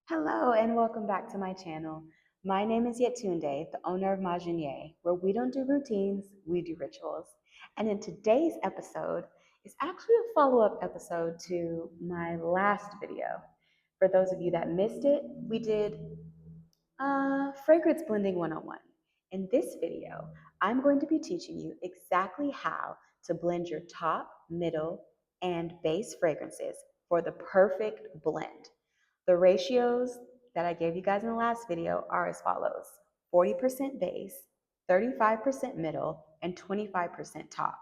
Hello and welcome back to my channel. My name is Yetunde, the owner of Majenye, where we don't do routines, we do rituals. And in today's episode is actually a follow-up episode to my last video. For those of you that missed it, we did Fragrance Blending 101. In this video, I'm going to be teaching you exactly how to blend your top, middle, and base fragrances for the perfect blend. The ratios that I gave you guys in the last video are as follows: 40% base, 35% middle, and 25% top.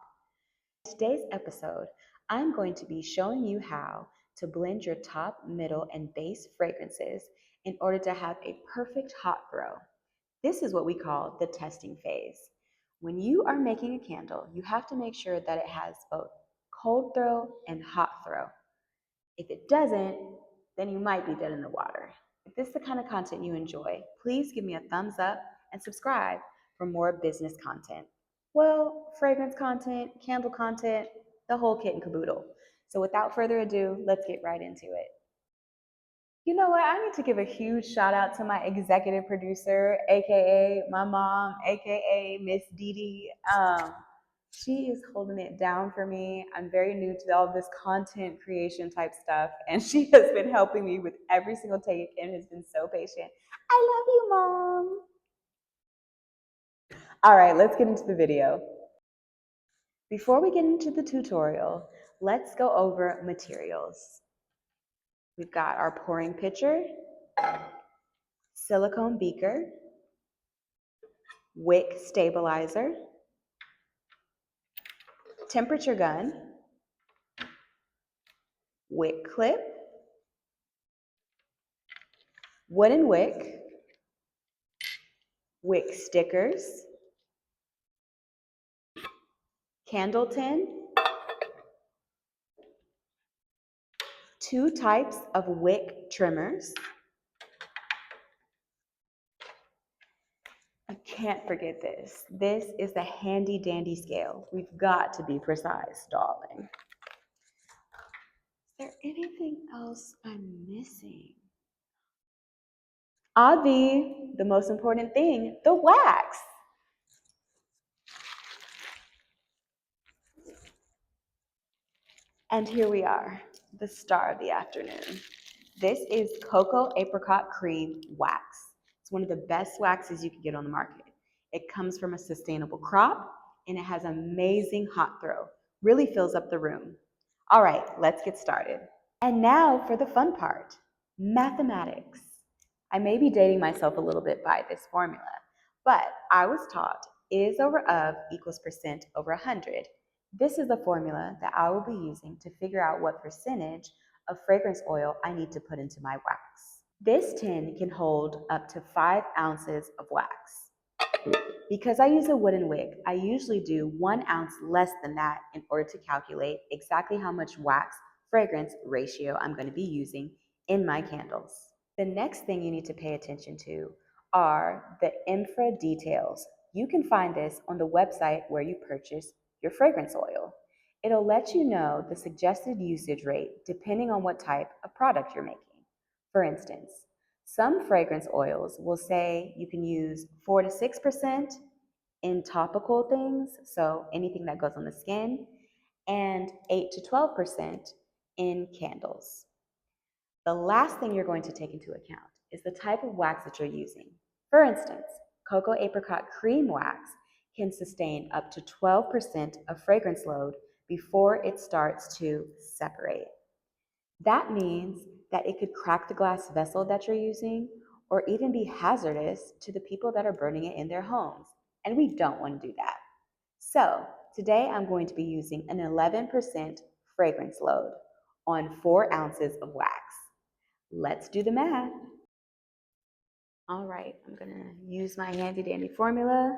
In today's episode, I'm going to be showing you how to blend your top, middle, and base fragrances in order to have a perfect hot throw. This is what we call the testing phase. When you are making a candle, you have to make sure that it has both cold throw and hot throw. If it doesn't, then you might be dead in the water. If this is the kind of content you enjoy, please give me a thumbs up and subscribe for more business content. Well, fragrance content, candle content, the whole kit and caboodle. So without further ado, let's get right into it. You know what? I need to give a huge shout out to my executive producer, aka my mom, aka Miss Dee Dee. She is holding it down for me. I'm very new to all this content creation type stuff, and she has been helping me with every single take and has been so patient. I love you, Mom. All right, let's get into the video. Before we get into the tutorial, let's go over materials. We've got our pouring pitcher, silicone beaker, wick stabilizer, temperature gun, wick clip, wooden wick, wick stickers, candle tin, 2 types of wick trimmers. I can't forget this. This is the handy dandy scale. We've got to be precise, darling. Is there anything else I'm missing? Oudh, the most important thing, the wax. And here we are, the star of the afternoon. This is Cocoa Apricot Cream Wax. It's one of the best waxes you can get on the market. It comes from a sustainable crop and it has amazing hot throw. Really fills up the room. All right, let's get started. And now for the fun part, mathematics. I may be dating myself a little bit by this formula, but I was taught is over of equals percent over 100. This is the formula that I will be using to figure out what percentage of fragrance oil I need to put into my wax. This tin can hold up to 5 ounces of wax. Because I use a wooden wick, I usually do 1 ounce less than that in order to calculate exactly how much wax fragrance ratio I'm going to be using in my candles. The next thing you need to pay attention to are the infra details. You can find this on the website where you purchase your fragrance oil. It'll let you know the suggested usage rate depending on what type of product you're making. For instance, some fragrance oils will say you can use 4 to 6% in topical things, so anything that goes on the skin, and 8 to 12% in candles. The last thing you're going to take into account is the type of wax that you're using. For instance, cocoa apricot cream wax can sustain up to 12% of fragrance load before it starts to separate. That means that it could crack the glass vessel that you're using or even be hazardous to the people that are burning it in their homes. And we don't want to do that. So today I'm going to be using an 11% fragrance load on 4 ounces of wax. Let's do the math. All right, I'm gonna use my handy dandy formula.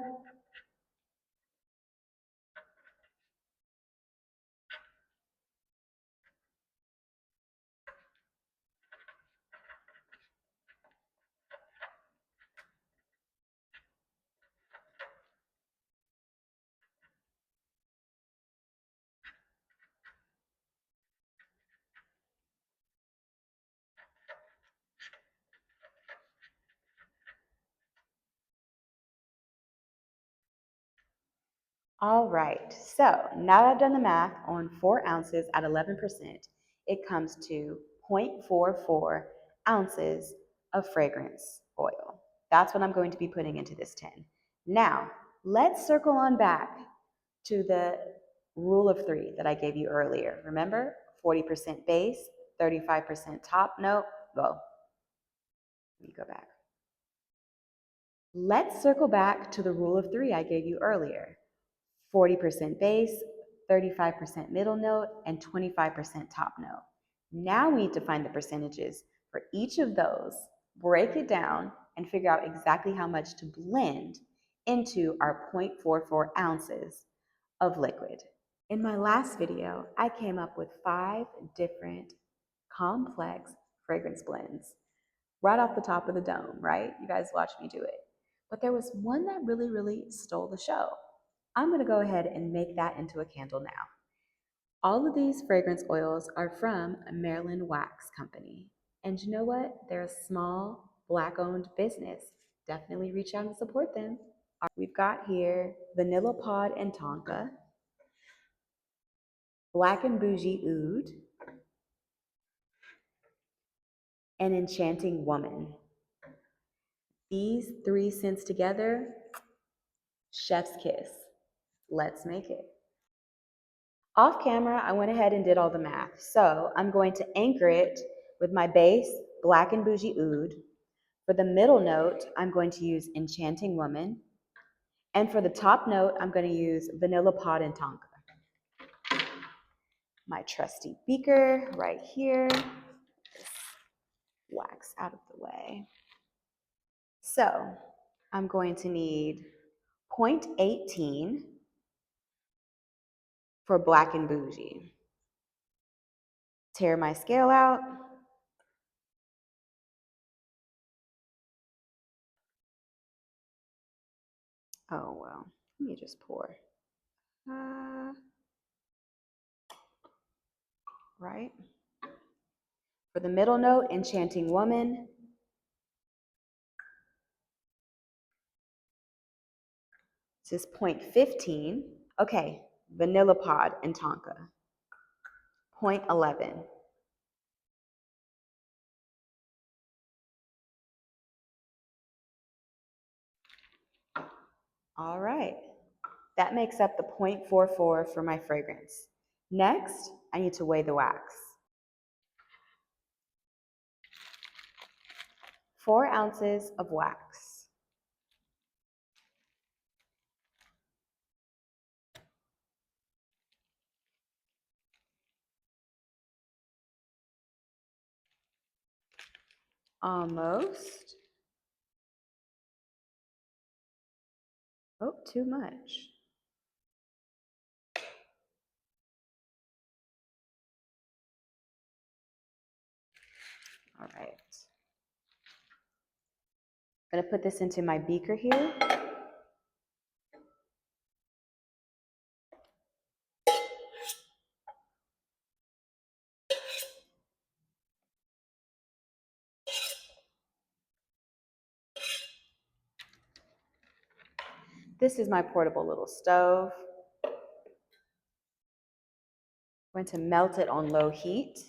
All right, so now that I've done the math on 4 ounces at 11%, it comes to 0.44 ounces of fragrance oil. That's what I'm going to be putting into this tin. Now, let's circle on back to the rule of 3 that I gave you earlier. Remember, 40% base, 35% top note. Well, let me go back. Let's circle back to the rule of 3 I gave you earlier. 40% base, 35% middle note, and 25% top note. Now we need to find the percentages for each of those, break it down, and figure out exactly how much to blend into our 0.44 ounces of liquid. In my last video, I came up with 5 different complex fragrance blends right off the top of the dome, right? You guys watched me do it. But there was one that really stole the show. I'm going to go ahead and make that into a candle now. All of these fragrance oils are from Maryland Wax Company. And you know what? They're a small, Black-owned business. Definitely reach out and support them. We've got here Vanilla Pod and Tonka, Black and Bougie Oud, and Enchanting Woman. These 3 scents together, chef's kiss. Let's make it. Off camera, I went ahead and did all the math. So I'm going to anchor it with my base, Black and Bougie Oud. For the middle note, I'm going to use Enchanting Woman. And for the top note, I'm going to use Vanilla Pod and Tonka. My trusty beaker right here. Wax out of the way. So I'm going to need 0.18 for Black and Bougie. Tear my scale out. Oh, well, let me just pour. Right? For the middle note, Enchanting Woman. This is 0.15. Okay, Vanilla Pod and Tonka. 0.11. All right, that makes up the 0.44 for my fragrance. Next, I need to weigh the wax. 4 ounces of wax. Almost. Oh, too much. All right. I'm gonna put this into my beaker here. This is my portable little stove. I'm going to melt it on low heat.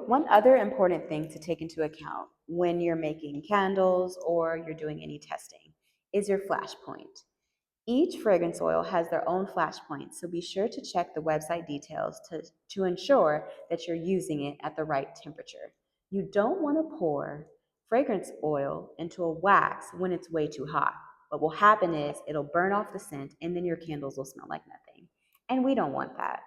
One other important thing to take into account when you're making candles or you're doing any testing is your flash point. Each fragrance oil has their own flash point, so be sure to check the website details to ensure that you're using it at the right temperature. You don't want to pour fragrance oil into a wax when it's way too hot. What will happen is it'll burn off the scent and then your candles will smell like nothing. And we don't want that.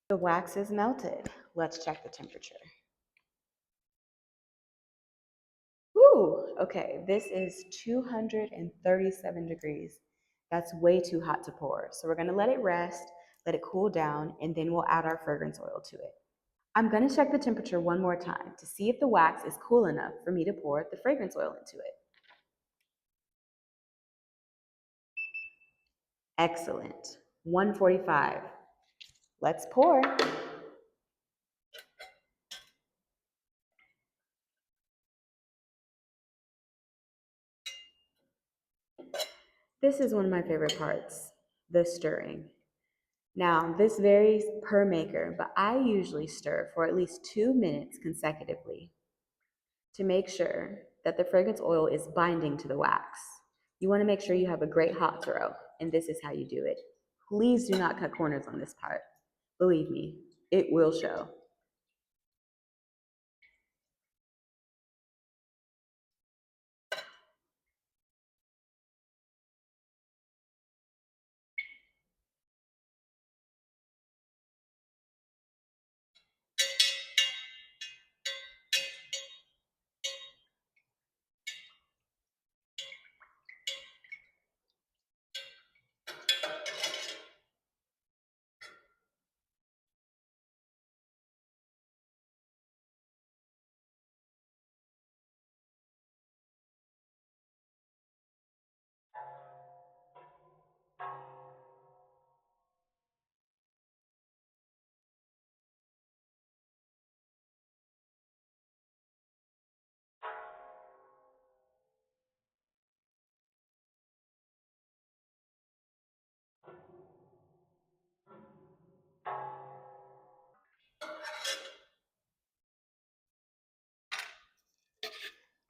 The wax is melted. Let's check the temperature. Whew, okay, this is 237 degrees. That's way too hot to pour. So we're gonna let it rest, let it cool down, and then we'll add our fragrance oil to it. I'm gonna check the temperature one more time to see if the wax is cool enough for me to pour the fragrance oil into it. Excellent, 145. Let's pour. This is one of my favorite parts, the stirring. Now, this varies per maker, but I usually stir for at least 2 minutes consecutively to make sure that the fragrance oil is binding to the wax. You want to make sure you have a great hot throw, and this is how you do it. Please do not cut corners on this part. Believe me, it will show.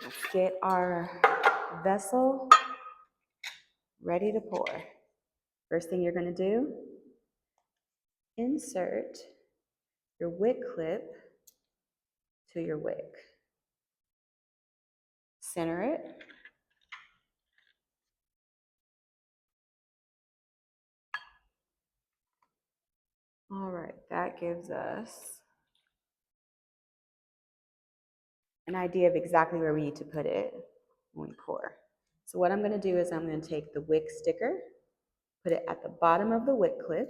Let's get our vessel ready to pour. First thing you're going to do, insert your wick clip to your wick. Center it. All right, that gives us an idea of exactly where we need to put it when we pour. So what I'm going to do is I'm going to take the wick sticker, put it at the bottom of the wick clip.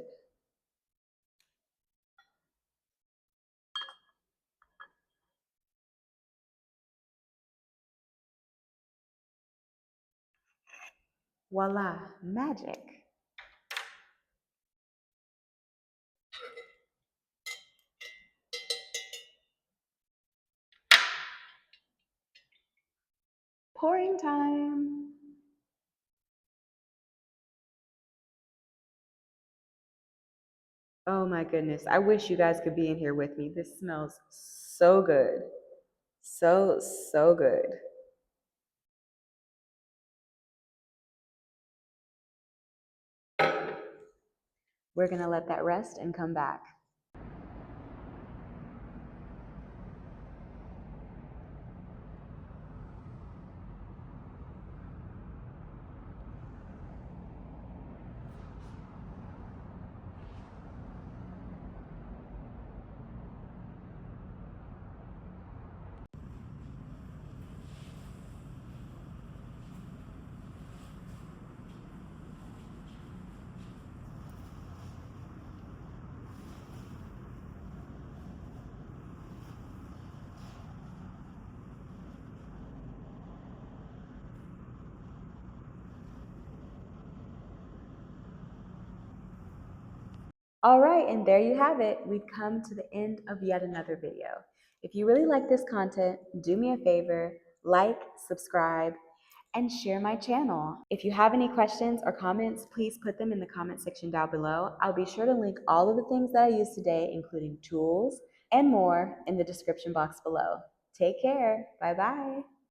Voila, magic. Pouring time. Oh my goodness, I wish you guys could be in here with me. This smells so good. So, so good. We're gonna let that rest and come back. All right, and there you have it. We've come to the end of yet another video. If you really like this content, do me a favor, like, subscribe, and share my channel. If you have any questions or comments, please put them in the comment section down below. I'll be sure to link all of the things that I used today, including tools and more, in the description box below. Take care. Bye-bye.